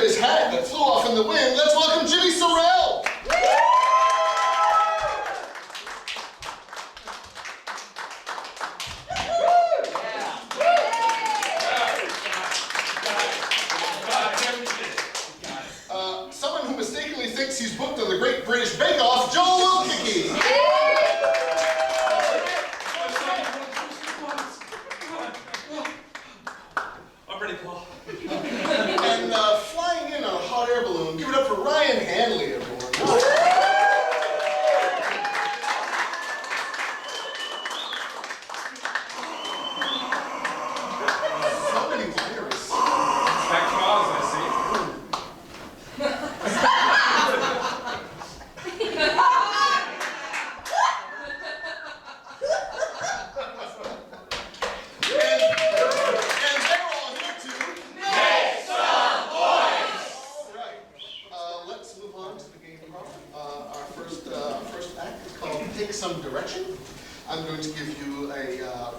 his hat that flew off in the wind, let's welcome Jimmy Sorrell. Someone who mistakenly thinks he's booked on the Great British Bake Off, Joel Wilkicki. I'm pretty cool. And flying in on a hot air balloon, give it up for Ryan Hanley, everyone. So many winners. Back cause, I see. And they're all here to make some Oinks. All right. Let's move on to the game part. Our first act is called Take Some Direction. I'm going to give you a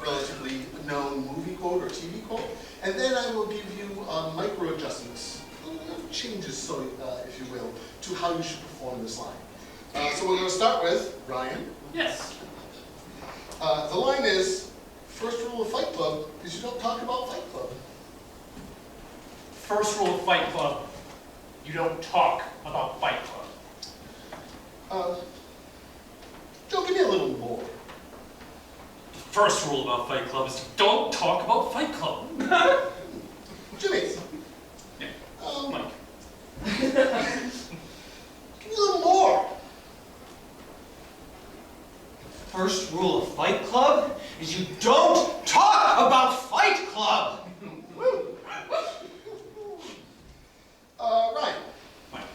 relatively known movie quote or TV quote, and then I will give you micro adjustments, changes, so if you will, to how you should perform this line. So we're going to start with Ryan. Yes. The line is, first rule of Fight Club is you don't talk about Fight Club. First rule of Fight Club, you don't talk about Fight Club. Joe, give me a little more. The first rule about Fight Club is don't talk about Fight Club. Jimmy. Yeah. Mike. Give me a little more. First rule of Fight Club is you don't talk about Fight Club! Ryan. Mike.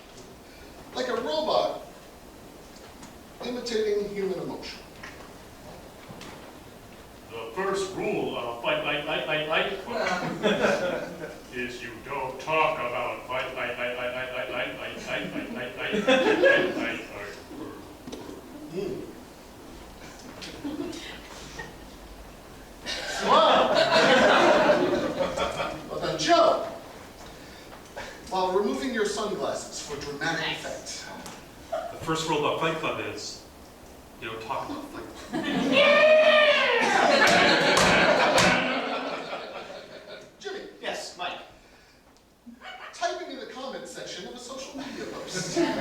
Like a robot imitating human emotion. The first rule of Fight Club is you don't talk about Fight. Wow. Well done, Joe. While removing your sunglasses for dramatic effect. The first rule about Fight Club is you don't talk about Fight Club. Jimmy. Yes, Mike. Typing in the comments section of a social media post. Don't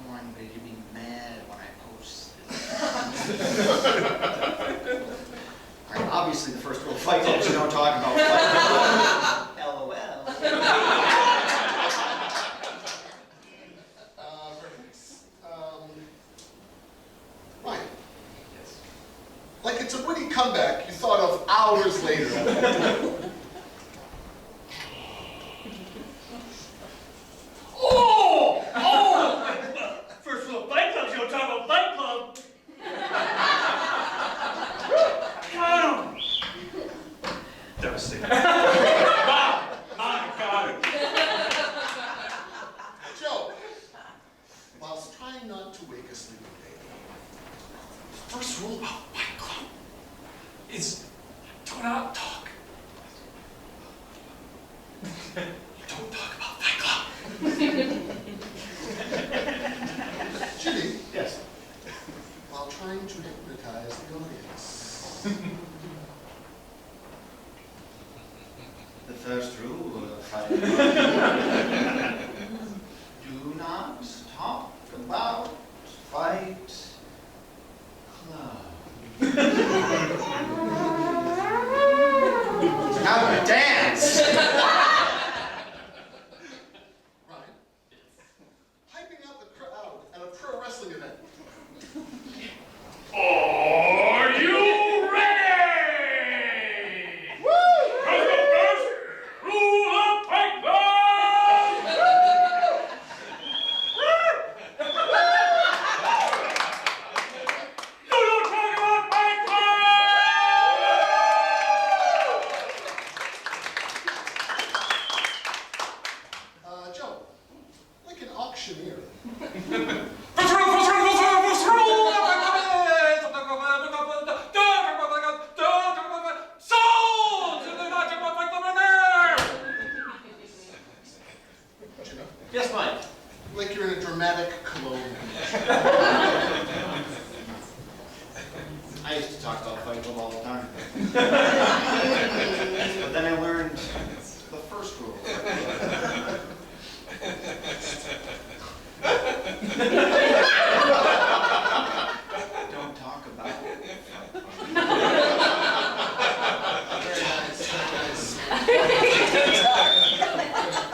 want anybody to be mad when I post this. All right, obviously the first rule of Fight Club is you don't talk about Fight Club. LOL. Ryan. Yes. Like it's a witty comeback you thought of hours later. First rule of Fight Club is you don't talk about Fight Club. Devastating. Wow, my God. Joe, whilst trying not to wake a sleeping baby. First rule about Fight Club is do not talk. You don't talk about Fight Club. Jimmy, Yes. while trying to hypnotize the audience. The first rule of Fight Club. Do not talk about Fight Club. Now dance! Ryan, hyping out the crowd at a pro wrestling event. Are you ready? Woo! That's the first rule of Fight Club! I used to talk about Fight Club all the time. But then I learned the first rule. Don't talk about it.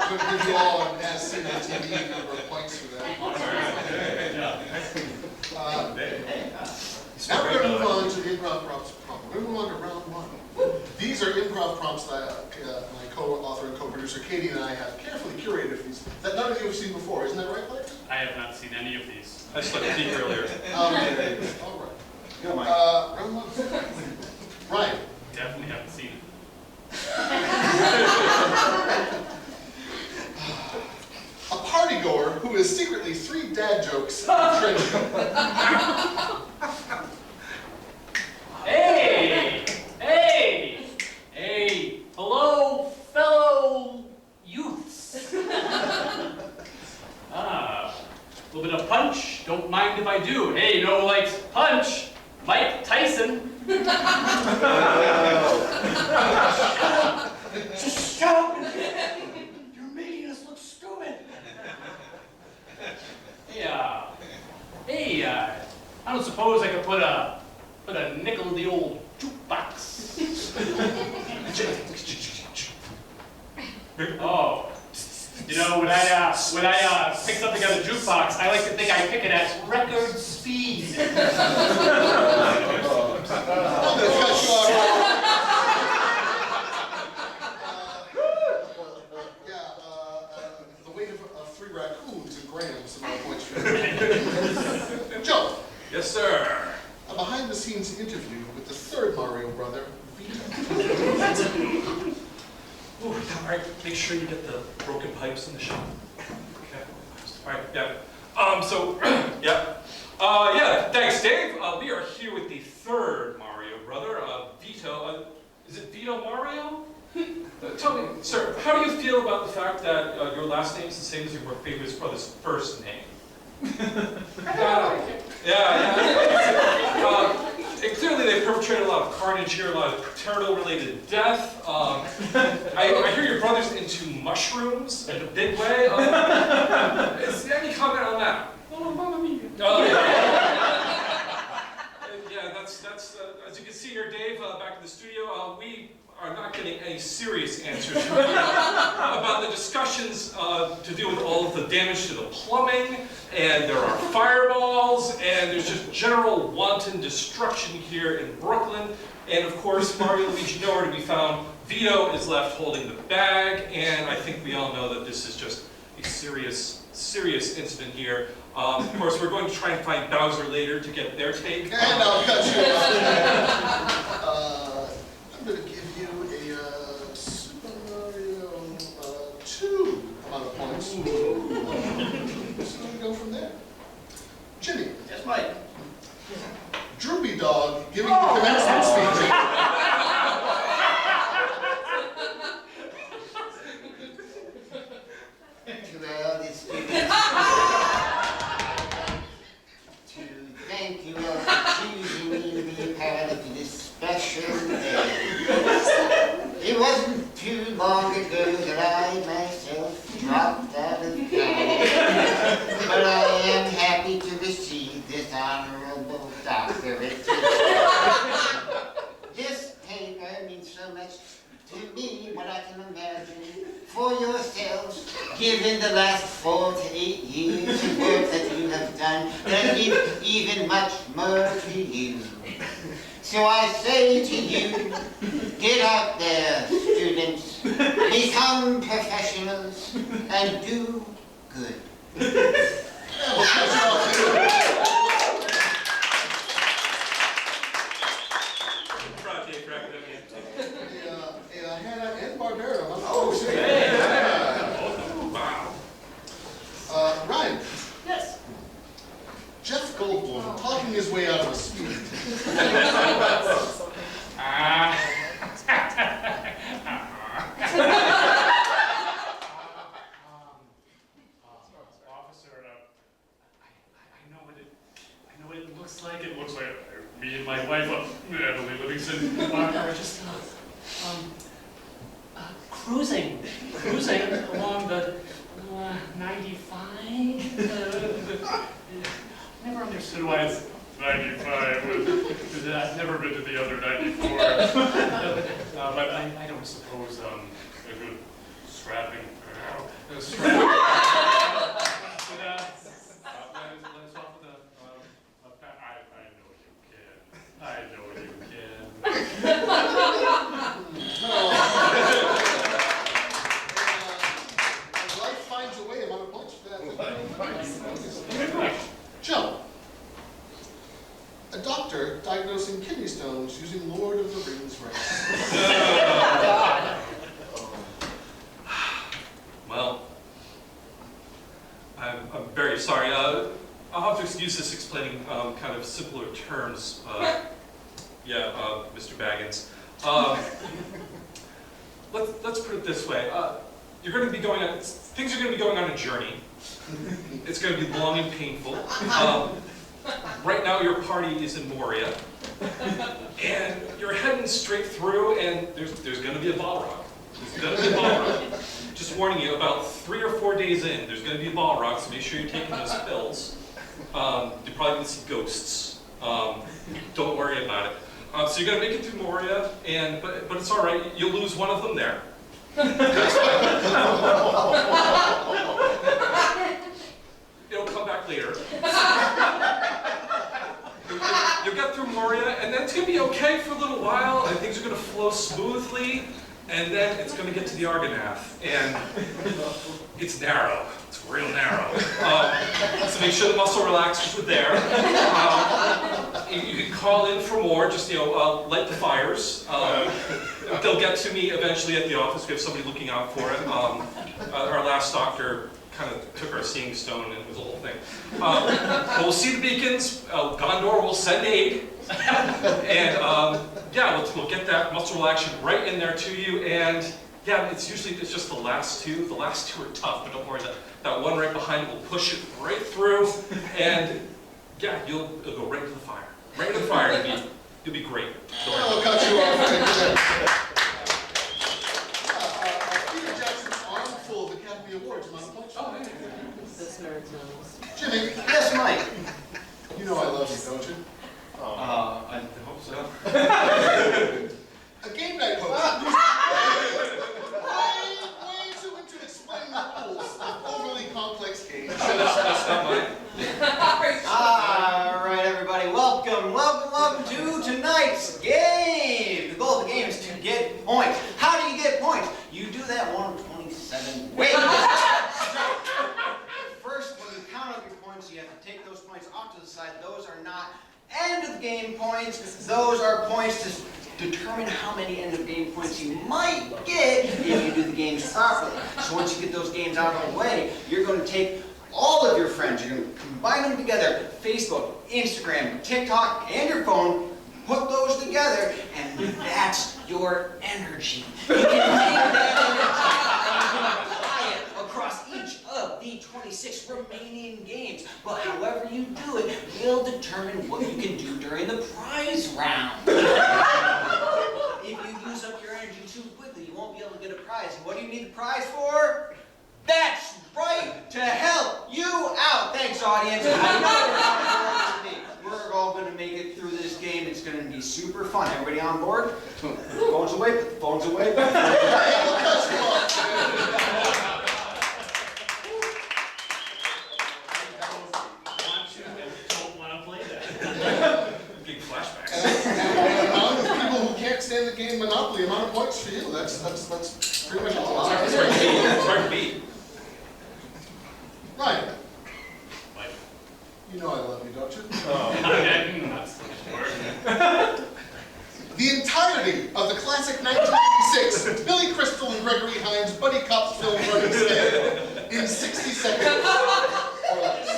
Could give you all an as-seen-on-TV number of points for that. Now we're going to move on to the improv prompts. We're going to move on to round one. These are improv prompts that my co-author and co-producer Katie and I have carefully curated for these that none of you have seen before. Isn't that right, Blake? I have not seen any of these. I slept deep earlier. All right. Go, Mike. Round one. Ryan. Definitely haven't seen it. A partygoer who is secretly 3 dad jokes in a trench coat. Hey! Hey! Hey! Hello, fellow youths! A little bit of punch, don't mind if I do. Hey, you know who likes punch? Mike Tyson. Just shut up! You're making us look stupid. Hey, I don't suppose I could put a nickel in the old jukebox. Oh, you know, when I pick something out of the jukebox, I like to think I pick it at record speed. I'm going to cut you off. The weight of 3 raccoons in grams, some more points for you. Joe. Yes, sir. A behind-the-scenes interview with the 3rd Mario brother, Vito. Ooh, all right, make sure you get the broken pipes in the shot. Okay. All right, yeah. Yeah. Yeah, thanks, Dave. We are here with the 3rd Mario brother, Vito. Is it Vito Mario? Tell me, sir, how do you feel about the fact that your last name is the same as your famous brother's first name? And clearly they perpetrated a lot of carnage here, a lot of paternal-related death. I hear your brother's into mushrooms in a big way. Is there any comment on that? Oh, mamma mia. Yeah, that's as you can see here, Dave, back in the studio, we are not getting any serious answers from you about the discussions to do with all of the damage to the plumbing, and there are fireballs, and there's just general wanton destruction here in Brooklyn. And of course, Mario Luigi nowhere to be found. Vito is left holding the bag, and I think we all know that this is just a serious incident here. Of course, we're going to try and find Bowser later to get their take. And I'll cut you off. I'm going to give you a Super Mario 2 amount of points. So we go from there. Jimmy. Yes, Mike. Droopy Dog giving the commencement speech. To all the students. To thank you all for choosing me to be a part of this special day. It wasn't too long ago that I myself dropped out of town. But I am happy to receive this honorable doctorate. This paper means so much to me, what I can imagine for yourselves, given the last 4 to 8 years of work that you have done, and even much more to you. So I say to you, get out there, students, become professionals, and do good. Hannah and Barbera. Oh, hey. Wow. Ryan. Yes. Jeff Goldblum talking his way out of a speed. Officer, It looks like me and my wife, Emily Livingston, are just cruising along the 95. Never understood why it's 95. I've never been to the other 94. But I don't suppose a good strapping. I know you can. Life finds a way. I'm on a bunch for that. Joe. A doctor diagnosing kidney stones using Lord of the Rings rights. Well, I'm very sorry. I'll have to excuse this explaining kind of simpler terms. Mr. Baggins. Let's put it this way. You're going to be going on, things are going to be going on a journey. It's going to be long and painful. Right now your party is in Moria. And you're heading straight through and there's going to be a Balrog. There's going to be a Balrog. Just warning you, about 3 or 4 days in, there's going to be a Balrog, so make sure you're taking those pills. You're probably going to see ghosts. Don't worry about it. So you're going to make it through Moria, but it's all right. You'll lose one of them there. It'll come back later. You'll get through Moria, and then it's going to be okay for a little while, and things are going to flow smoothly, and then it's going to get to the Argonath, and it's narrow. It's real narrow. So make sure the muscle relaxers are there. You can call in for more, just, light the fires. They'll get to me eventually at the office. We have somebody looking out for it. Our last doctor kind of took our seeing stone and it was a whole thing. But we'll see the beacons. Gondor will send aid. And we'll get that muscle relaxation right in there to you. And yeah, it's just the last two. The last two are tough, but don't worry. That one right behind it will push it right through. And yeah, it'll go right into the fire. Right into the fire. You'll be great. I'll cut you off right there. Peter Jackson's armful of Academy Awards. I'm on a bunch. This nerd knows. Jimmy, Yes, Mike. you know I love you, don't you? I hope so. A game night host. way too into explaining the rules of overly complex games. That's not mine. All right, everybody, welcome to tonight's game. The goal of the game is to get points. How do you get points? You do that one of 27 ways. First, when you count up your points, you have to take those points off to the side. Those are not end of game points. Those are points to determine how many end of game points you might get if you do the games properly. So once you get those games out of the way, you're going to take all of your friends, you're going to combine them together, Facebook, Instagram, TikTok, and your phone, put those together, and that's your energy. You can take that energy and apply it across each of the 26 remaining games. But however you do it will determine what you can do during the prize round. If you use up your energy too quickly, you won't be able to get a prize. And what do you need the prize for? That's right, to help you out. Thanks, audience. I know we're all going to make it through this game. It's going to be super fun. Everybody on board? Phones away, put the phones away. Don't want to play that. Big flashbacks. And the amount of people who can't stand the game Monopoly, amount of points for you. That's pretty much all. It's hard to beat. Ryan, Like, you know I love you, don't you? not so sure. The entirety of the classic 1986 Billy Crystal and Gregory Hines buddy cops film Running Scared in 60 seconds or less.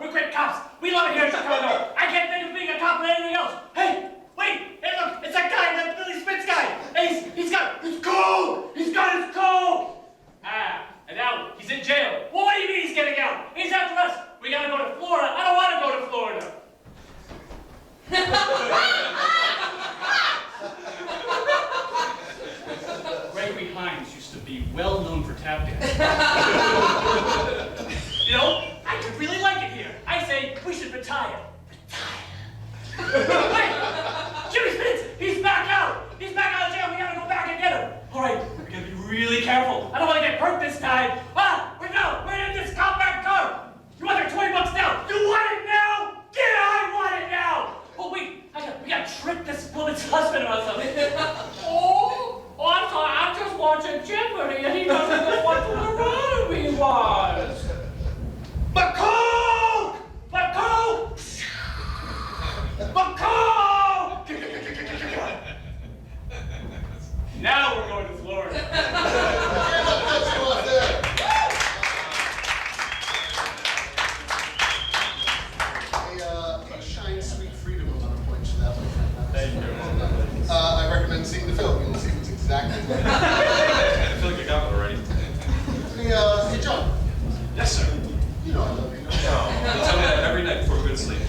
We're great cops. We love it here in Chicago. I can't think husband was like, oh, I'm sorry, I'm just watching Jeopardy and he doesn't know what Deuteronomy was. McCall! McCall! McCall! Now we're going to Florida. A shine, sweet freedom amount of points to that one. Thank you. I recommend seeing the film. You'll see what's exactly right. I feel like I got it already. Hey, John. Yes, sir. You know I love you. You tell me that every night before we go to sleep.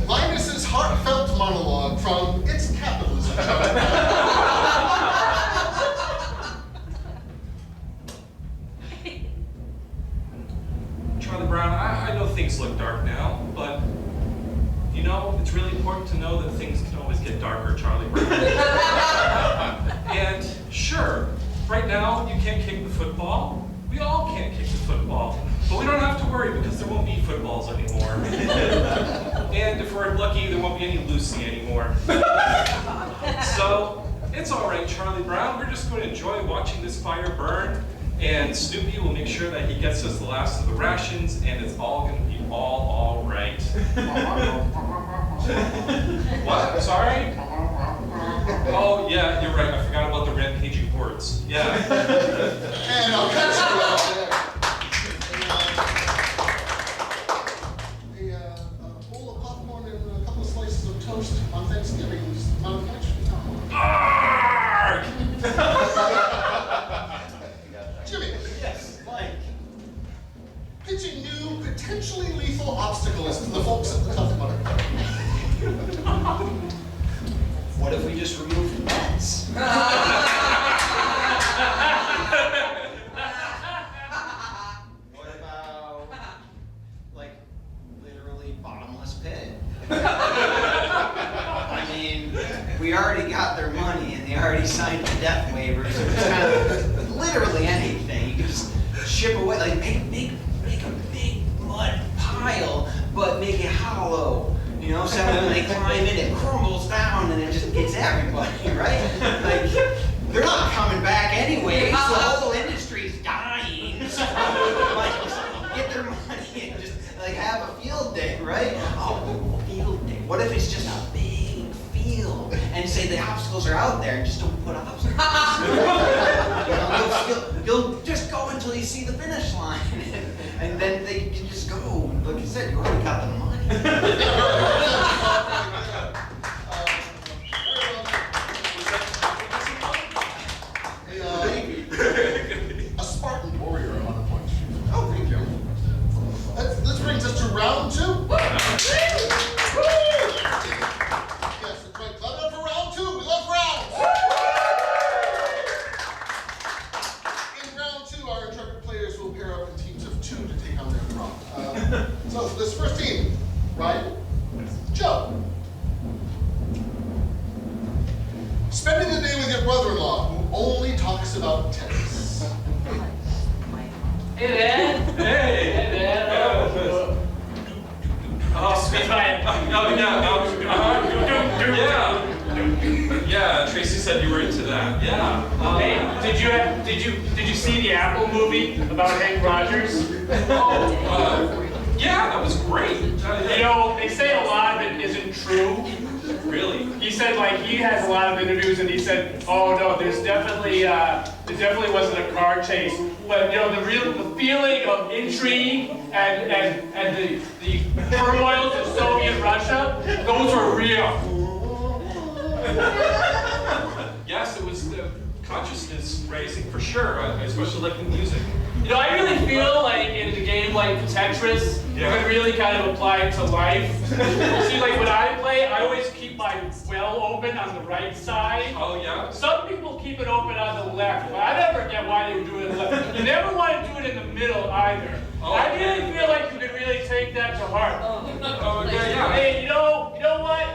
Linus's heartfelt monologue from It's Capitalism. Charlie Brown, I know things look dark now, but you know, it's really important to know that things can always get darker, Charlie Brown. And sure, right now you can't kick the football. We all can't kick the football. But we don't have to worry because there won't be footballs anymore. And if we're lucky, there won't be any Lucy anymore. So, it's all right, Charlie Brown. We're just going to enjoy watching this fire burn. And Snoopy will make sure that he gets us the last of the rations, and it's all going to be all right. What? Sorry? Oh, yeah, you're right. I forgot about the rampaging hordes. Yeah. And I'll catch you out there. A bowl of popcorn and a couple of slices of toast on Thanksgiving is the amount of points. Arrgh! Jimmy. Yes, Mike. Pitching new, potentially lethal obstacles to the folks at the Tough Mudder. What if we just remove the nets? What about, like, literally bottomless pit? I mean, we already got their money and they already signed the death waivers. So it's kind of literally anything. You can just ship away, like make a big mud pile, but make it hollow. You know, so when they climb in, it crumbles down and it just gets everybody, right? Like, they're not coming back anyway. The whole industry's dying. So, like, just get their money and just, like, have a field day, right? Oh, a field day. What if it's just a big field and say the obstacles are out there and just don't put obstacles? You know, you'll just go until you see the finish line. And then they can just go. Like you said, you already got the money. A Spartan warrior on a point. Oh, thank you. This brings us to round two. Yes, that's right. Clap it up for round two. We love rounds. In round two, our intrepid players will pair up in teams of two to take on their prop. So for this first team, Ryan, Joe. Spending the day with your brother-in-law, who only talks about tennis. Hey, Dad. Hey! Hey, Dad. Speed by. Yeah, Tracy said you were into that. Yeah. Hey, did you see the Apple movie about Hank Rogers? Yeah, that was great. You know, they say a lot of it isn't true. Really? He said, like, he has a lot of interviews, and he said, oh no, there definitely wasn't a car chase, but you know, the feeling of intrigue and the turmoils of Soviet Russia, those were real. Yes, it was consciousness raising for sure. I especially like the music. You know, I really feel like in the game like Tetris, you can really kind of apply it to life. See, like when I play, I always keep my well open on the right side. Oh yeah? Some people keep it open on the left, but I never get why they would do it on the left. You never want to do it in the middle either. Oh, I really feel like you could really take that to heart. Oh yeah. Hey, you know what?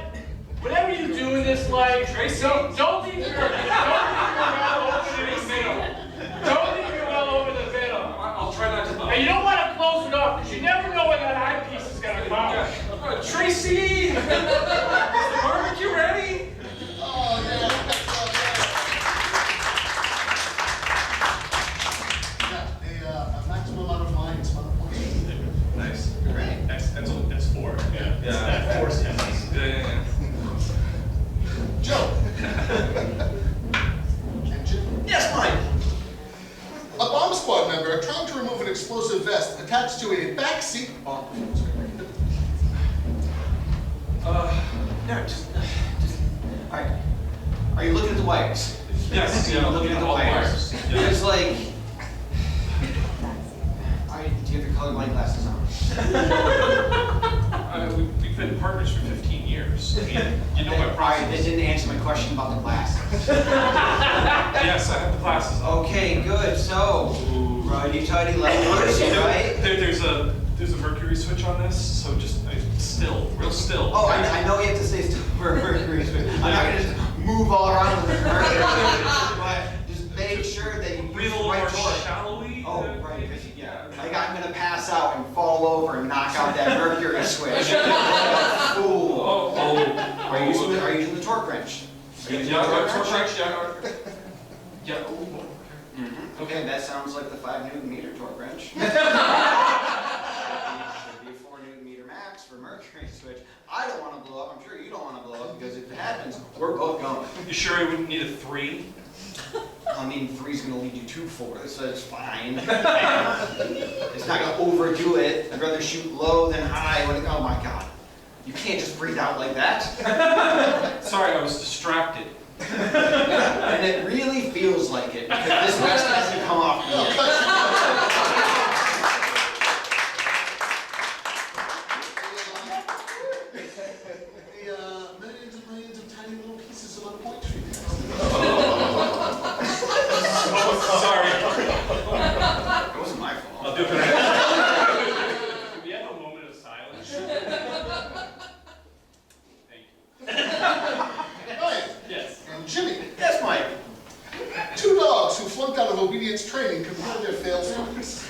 Whatever you do in this life, Tracy. don't leave your well open in the middle. Don't leave your well open in the middle. I'll try not to. And you don't want to close it off because you never know when that eyepiece is going to come. Tracy! Is the barbecue ready? Yeah. Force emphasis. Yeah. Joe. And Jim. Yes, Mike. A bomb squad member trying to remove an explosive vest attached to a backseat bomb. No, just, all right. Are you looking at the wires? Yes, yeah, I'm looking at the all wires. wires. Yeah. It's like, do you have your colorblind glasses on? We've been partners for 15 years. I mean, you know my All right, process. that didn't answer my question about the glasses. Yes, I have the glasses on. Okay, good. So, righty-tighty, lefty-loosey, right? There's a mercury switch on this, so just still, real still. Oh, I know you have to say still for Mercury switch. I'm not gonna just move all around with the Mercury switch, but just make sure that you use Real the right more torque. shallowy. Oh, right, because yeah, like I'm gonna pass out and fall over and knock out that Mercury switch. Fool. Oh. Are you using the torque wrench? Are you using the torque wrench? Yeah. Oh, Okay, that sounds like the 5 Newton meter torque wrench. Should be 4 Newton meter max for Mercury switch. I don't want to blow up. I'm sure you don't want to blow up because if it happens, we're both going. You sure you wouldn't need a 3? I mean, 3's going to lead you to 4, so it's fine. It's not going to overdo it. I'd rather shoot low than high. Oh my God. You can't just breathe out like that. Sorry, I was distracted. And it really feels like it because this vest hasn't come off yet. The millions and millions of tiny little pieces of unpoint tree. Sorry. It wasn't my fault. I'll do it. Do we have a moment of silence? Thank you. Ryan Yes. and Jimmy. Yes, Mike. 2 dogs who flunked out of obedience training compare their failed stories.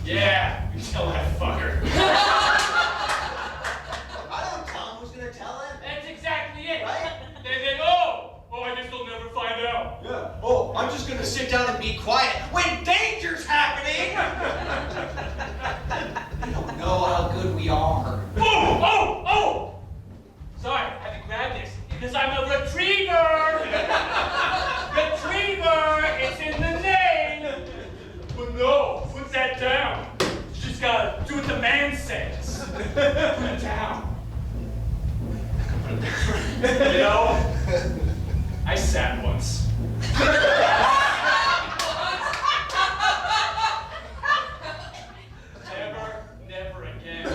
Yeah, you tell that fucker. I don't tell him who's going to tell him. That's exactly it. Right? They think, oh, I guess they'll never find out. Yeah. Oh, I'm just gonna sit down and be quiet when danger's happening. You don't know how good we are. Oh! Sorry, I had to grab this because I'm a retriever. Retriever, it's in the name. But no, put that down. You just gotta do what the man says. Put it down. You know, I sat once. Never again.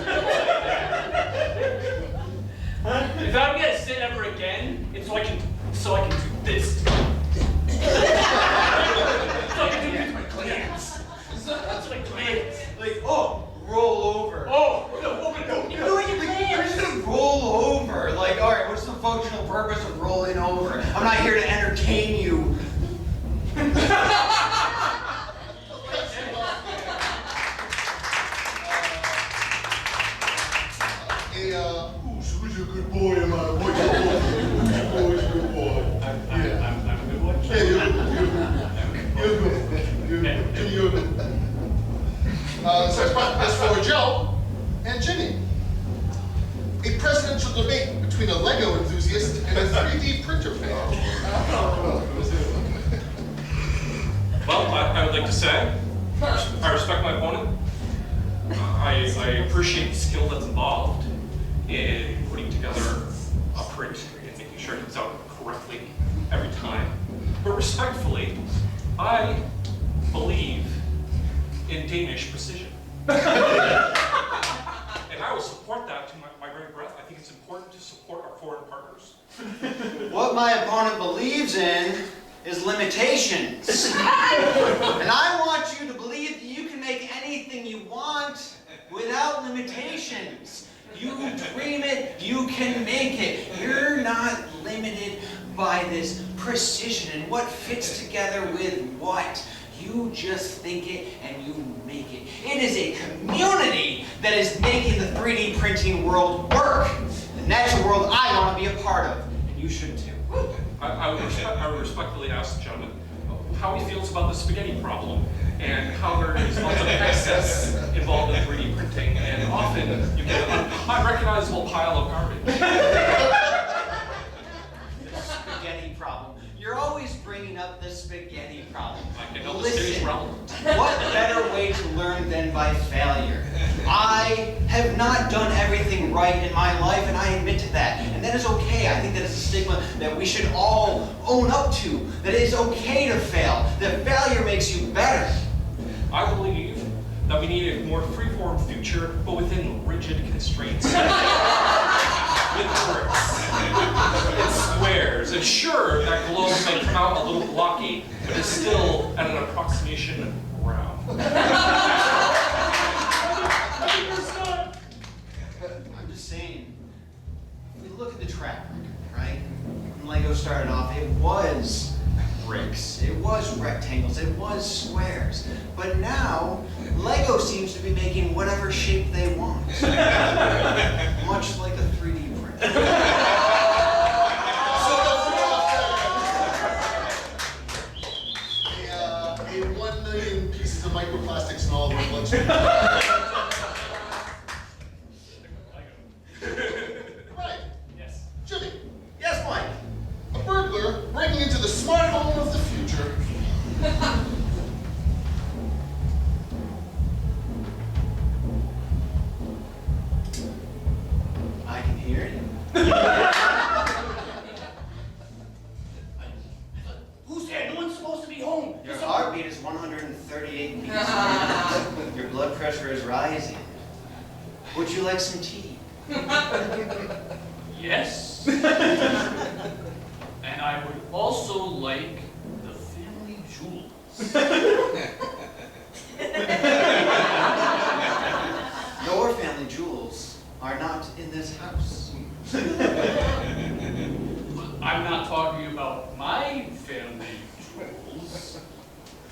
If I'm gonna sit ever again, it's so I can do this. So I can do this with my glands. That's my glands. Like, oh, roll over. Oh, no, you're doing your You're just glands. gonna roll over. Like, all right, what's the functional purpose of rolling over? I'm not here to entertain you. Who's a good boy, am I? Who's a good boy? I'm a good one. Yeah, you're good. So it's for Joe and Jimmy. A presidential debate between a Lego enthusiast and a 3D printer fan. Well, I would like to say, I respect my opponent. I appreciate the skill that's involved in putting together a print and making sure it comes out correctly every time. But respectfully, I believe in Danish precision. And I will support that to my very breath. I think it's important to support our foreign partners. What my opponent believes in is limitations. And I want you to believe that you can make anything you want without limitations. You dream it, you can make it. You're not limited by this precision and what fits together with what. You just think it and you make it. It is a community that is making the 3D printing world work. And that's a world I want to be a part of. And you should too. I would respectfully ask the gentleman how he feels about the spaghetti problem and how there is lots of excess involved in 3D printing, and often you get an unrecognizable pile of garbage. The spaghetti problem. You're always bringing up the spaghetti problem. I can know the stage relevant. What better way to learn than by failure? I have not done everything right in my life, and I admit to that. And that is okay. I think that is a stigma that we should all own up to. That it is okay to fail. That failure makes you better. I believe that we need a more freeform future, but within rigid constraints. With bricks and squares. And sure, that globe may come out a little blocky, but it's still at an approximation round. I'm just saying, if we look at the track record, right? When Lego started off, it was bricks, it was rectangles, it was squares. But now, Lego seems to be making whatever shape they want. Much like a 3D print. A 1 million pieces of microplastics in all of our bloodstream. Right. Yes. Jimmy, Yes, Mike. a burglar breaking into the smart home of the future. I can hear you. Who said no one's supposed to be home? Your heartbeat is 138 beats per minute. Your blood pressure is rising. Would you like some tea? Yes. And I would also like the family jewels. Your family jewels are not in this house. I'm not talking about my family jewels.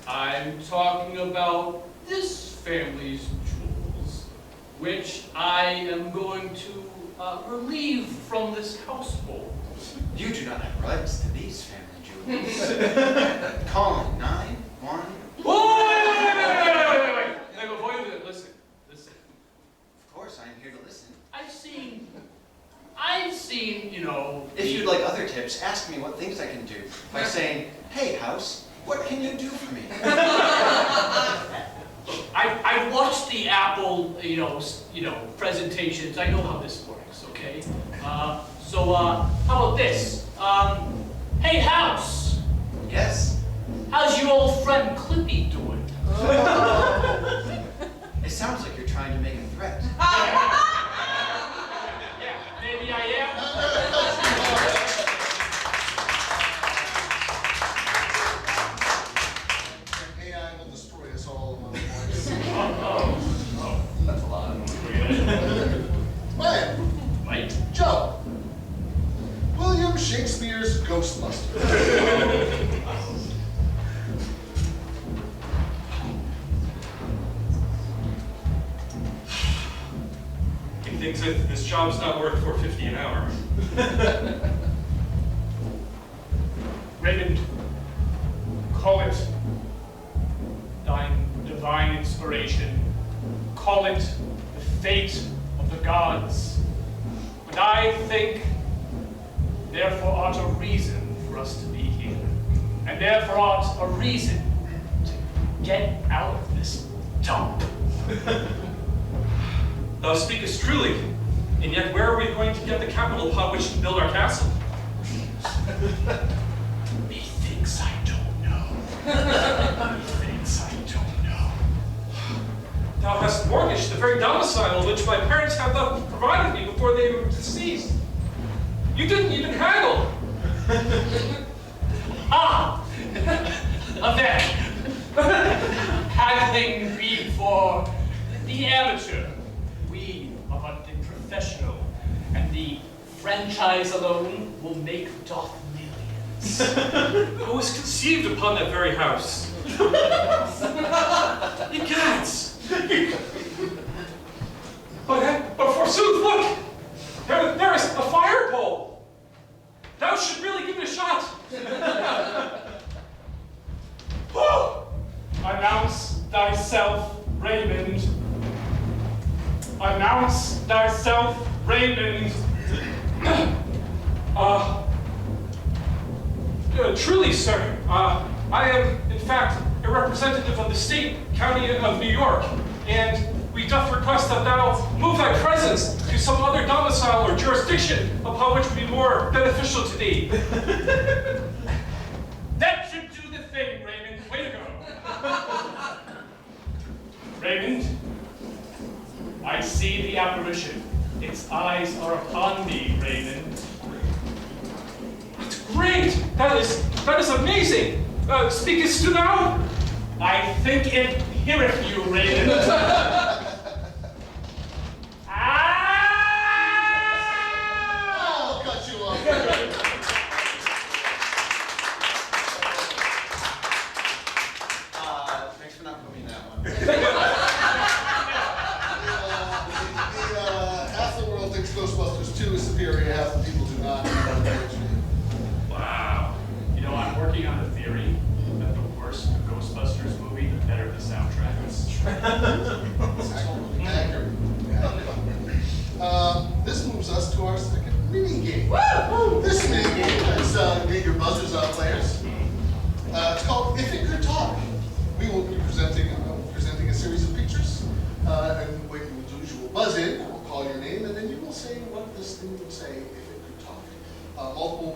I'm talking about this family's jewels, which I am going to relieve from this household. You do not have rights to these family jewels. Calling 911. Wait. Now, before you do that, listen. Of course, I am here to listen. I've seen, you know. If you'd like other tips, ask me what things I can do by saying, "Hey, house, what can you do for me?" I've watched the Apple, presentations. I know how this works, okay? So how about this? Hey, house, Yes. how's your old friend Clippy doing? It sounds like you're trying to make a threat. Yeah, maybe I am. AI will destroy us all among us. Oh, that's a lot. Ryan, Mike? Joe, William Shakespeare's Ghostbusters. He thinks that this job's not worth $4.50 an hour. Raymond, call it divine inspiration. Call it the fate of the gods. But I think, therefore ought a reason for us to be here. And therefore ought a reason to get out of this dump. Thou speakest truly, and yet where are we going to get the capital upon which to build our castle? Methinks I don't know. Methinks I don't know. Thou hast mortgaged the very domicile which my parents have provided me before they were deceased. You didn't even haggle. Avec. Haggling be for the amateur. We are but the professional, and the franchise alone will make doth millions. I was conceived upon that very house. You cats! But forsooth, look! There is a fire pole! Thou should really give it a shot! Announce thyself, Raymond. Announce thyself, Raymond. Truly, sir, I am, in fact, a representative of the state, county of New York, and we doth request that thou move thy presence to some other domicile or jurisdiction upon which would be more beneficial to thee. That should do the thing, Raymond. Way to go. Raymond, I see the apparition. Its eyes are upon thee, Raymond. That's great! That is amazing! Speakest to thou? I think it heareth you, Raymond. I'll cut you off. Thanks for not putting that one. Half the world thinks Ghostbusters 2 is superior, half the people do not. Wow. You know, I'm working on a theory that the worse the Ghostbusters movie, the better the soundtrack is. Accurate. This moves us to our second mini game. This mini game, let's get your buzzers out, players. It's called If It Could Talk. We will be presenting a series of pictures, and what you will do is you will buzz in, we'll call your name, and then you will say what this thing would say if it could talk. Multiple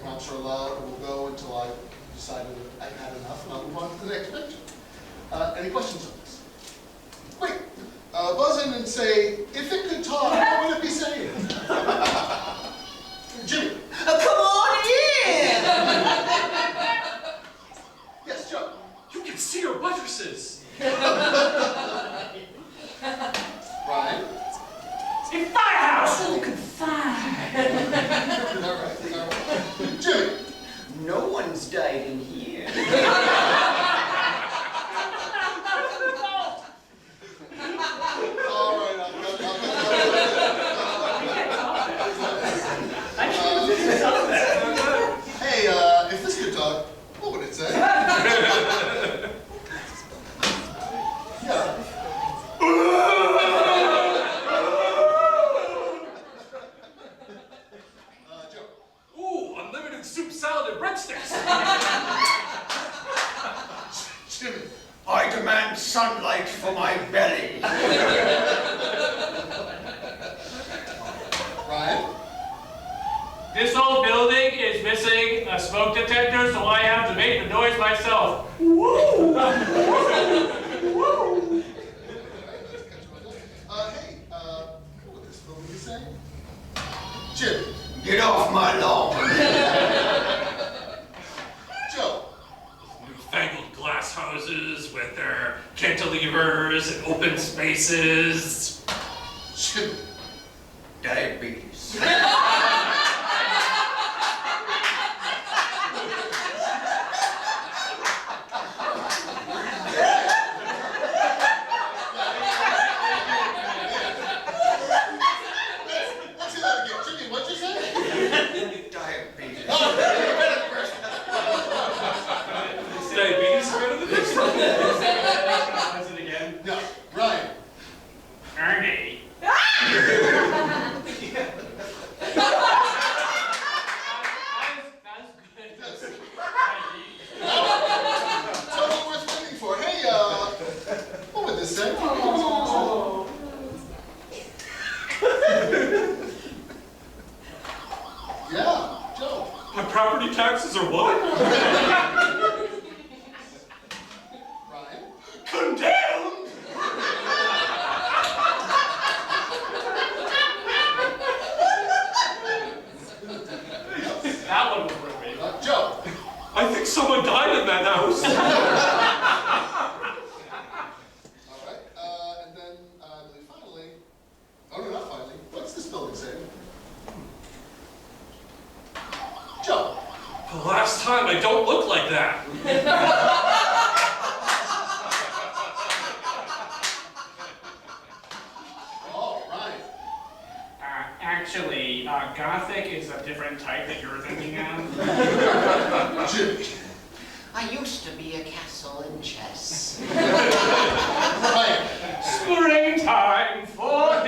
prompts are allowed. We'll go until I decide that I've had enough, and I'll move on to the next picture. Any questions on this? Great. Buzz in and say, if it could talk, what would it be saying? Jimmy. Come on in! Yes, Joe. You can see your buttresses! Ryan. In firehouse! All right. Jimmy. No one's died in here. All right, hey, if this could talk, what would it say? Yeah. Joe. Ooh, unlimited soup, salad, and breadsticks! Jimmy. I demand sunlight for my belly. Ryan. This old building is missing a smoke detector, so I have to make the noise myself. Woo! Woo! Hey, what would this building be saying? Jimmy. Get off my lawn. Joe. Newfangled glass houses with their cantilevers and open spaces. Jimmy. Diabetes. Let's see that again. Jimmy, what'd you say? Diabetes. Diabetes is better than this? Is it again? No. Ryan. Ernie. That's good. Totally worth waiting for. Hey, what would this say? Yeah, Joe. My property taxes are what? Ryan. Condemned! That one was worth waiting. Joe. I think someone died in that house. All right, and then I believe finally, oh no, not finally, what's this building saying? Joe. The last time I don't look like that. Actually, Gothic is a different type that you're thinking of. Jimmy. I used to be a castle in chess. Ryan. Springtime for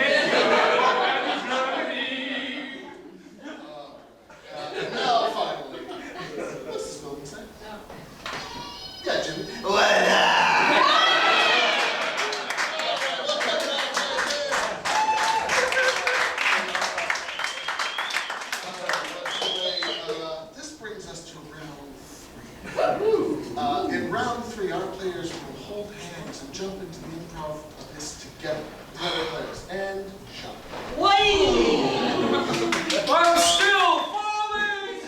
Germany. And now, finally, what's this building say? Yeah, Jimmy. What This brings us to round 3. In round 3, our players will hold hands and jump into the improv abyss together with other players. And jump. I'm still falling!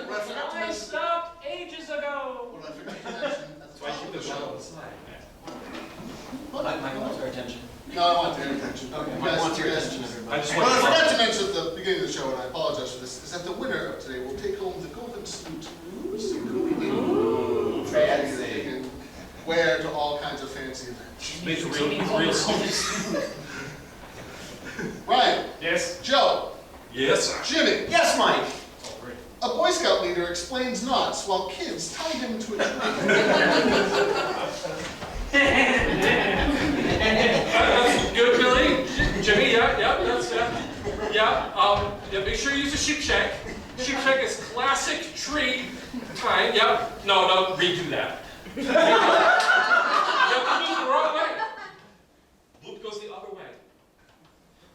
What I forgot to I mention, stopped ages ago. what I forgot to mention at the top of the show. Mike wants our attention. No, I want their attention. Okay, You Mike guys- wants your you guys attention, just- everybody. I just What I want forgot to. to mention at the beginning of the show, and I apologize for this, is that the winner of today will take home the golden suit, which is a fancy and wear to all kinds of fancy events. Make it real serious. Ryan, Yes. Joe, Yes, sir. Jimmy, Yes, Mike. Oh, great. a Boy Scout leader explains knots while kids tie him to a tree. That's good, Billy. Jimmy, yeah, that's yeah. Make sure you use a sheep shank. Sheep shank is classic tree tying. Yeah. No, redo that. You have to move the wrong way. Loop goes the other way.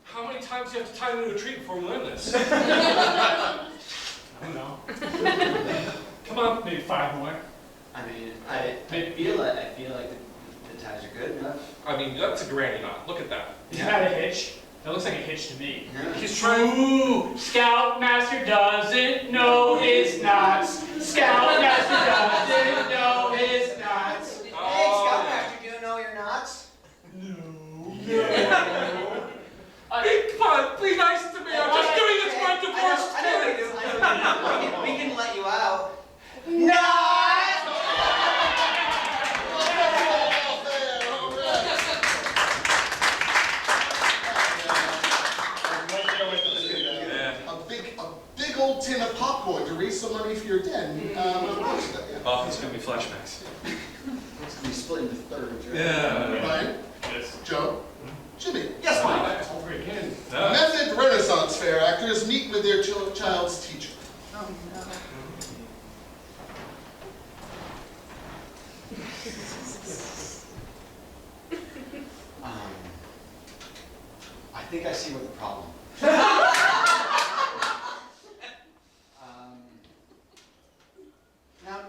How many times do you have to tie them to a tree before we learn this? I don't know. Come on. Maybe 5 more. I mean, I feel like the ties are good enough. I mean, that's a granny knot. Look at that. Is that a hitch? That looks like a hitch to me. Yeah. He's trying. Ooh, Scoutmaster doesn't know his knots. Scoutmaster doesn't know his knots. Hey, Oh, Scoutmaster, do you know your knots? Come on, be nice to me. I'm just doing this for a divorced I know kid. you do. We can let you out. Knots! A big old tin of popcorn to raise some money for your den. Oh, it's gonna be flashbacks. It's going to be split into thirds, right? Yeah. Ryan, Yes. Joe, Jimmy. Yes, Mike. Oh, great candy. Method Renaissance Fair actors meet with their child's teacher. I think I see what the problem. Now,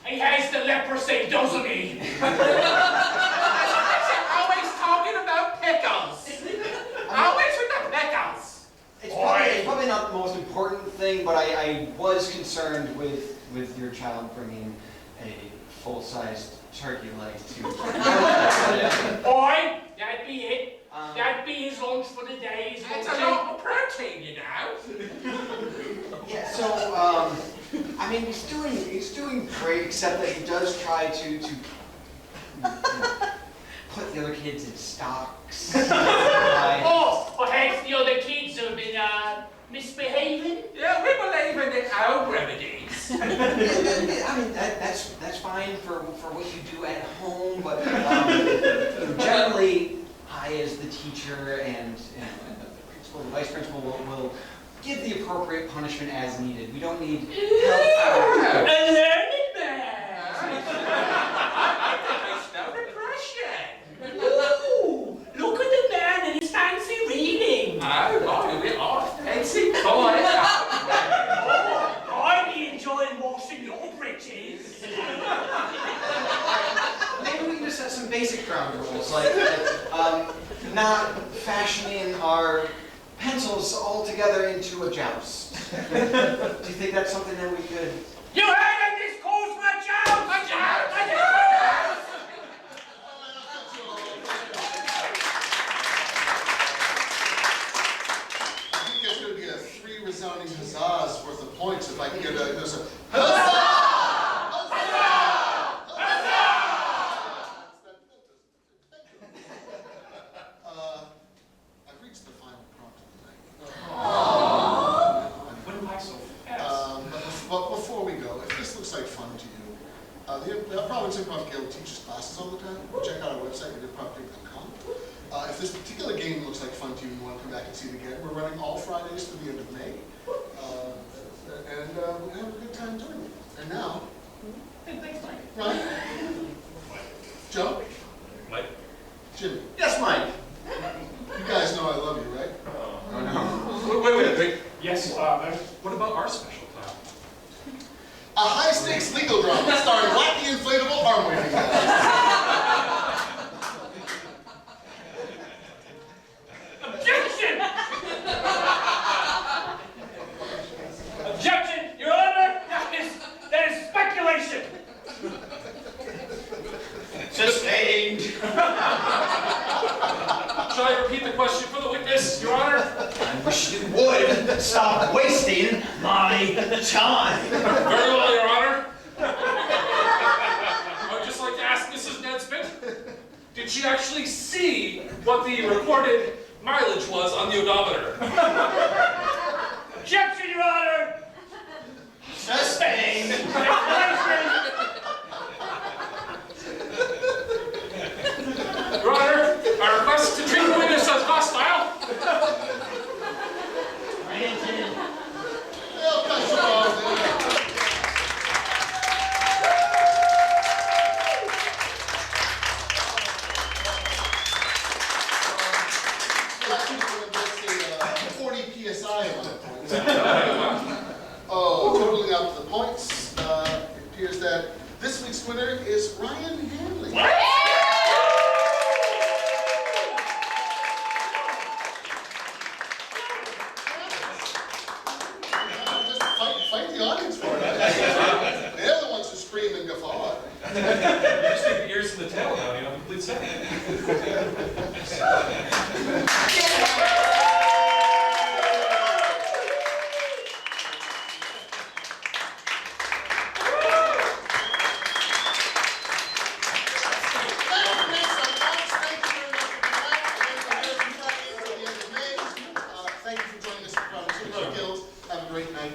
He has the leprosy, doesn't he? Always talking about pickles. Always with the pickles. it's probably not the most important thing, but I was concerned with your child bringing a full-sized turkey leg to. Boy, that'd be it. Um, That'd be his lunch for the day. His It's a lunch. lot of protein, you know. Yeah, so I mean, he's doing great, except that he does try to you know, put the other kids in stocks. Oh, perhaps the other kids have been misbehaving. Yeah, we believe in the old remedies. I mean, that's fine for what you do at home, but generally, I, as the teacher and the principal, the vice principal, will give the appropriate punishment as needed. We don't need help. A learning man. I think I smell depression. Ooh, look at the man and his fancy reading. Oh, we are fancy boys. I'd be enjoying washing your britches. Maybe we can just set some basic ground rules, like not fashioning our pencils all together into a joust. Do you think that's something that we could? You heard him, this calls for a joust! A joust! A joust! I think there's going to be a 3 resounding huzzahs worth of points if I can get there's a huzzah! I've reached the final prompt of the night. The Providence Improv Guild teaches classes all the time. Check out our website at improvguild.com. If this particular game looks like fun to you and you want to come back and see it again, we're running all Fridays through the end of May. And we're having a good time doing it. And now, Hey, thanks, Mike. Ryan, Joe, Mike? Jimmy, Yes, Mike. you guys know I love you, right? Oh, no. Wait. Yes, What about our special time? A high-stakes legal drama starring wacky inflatable arm-waving guys. objection! Objection, Your Honor, that is speculation. Sustained. Shall I repeat the question for the witness, Your Honor? I wish you would stop wasting my time. Very well, Your Honor. I'd just like to ask Mrs. Nesbit, did she actually see what the recorded mileage was on the odometer? Objection, Your Honor. Sustained. Your Honor, I request to treat the witness as hostile. Granted. They'll cut you off there. That's a 40 PSI on that point. Oh, totaling up the points, it appears that this week's winner is Ryan Hanley. Just fight the audience for it. They're the ones who scream and guffaw. You just take the ears and the tail now, you know, complete set. Thank you for joining us at Providence Improv Guild. Have a great night.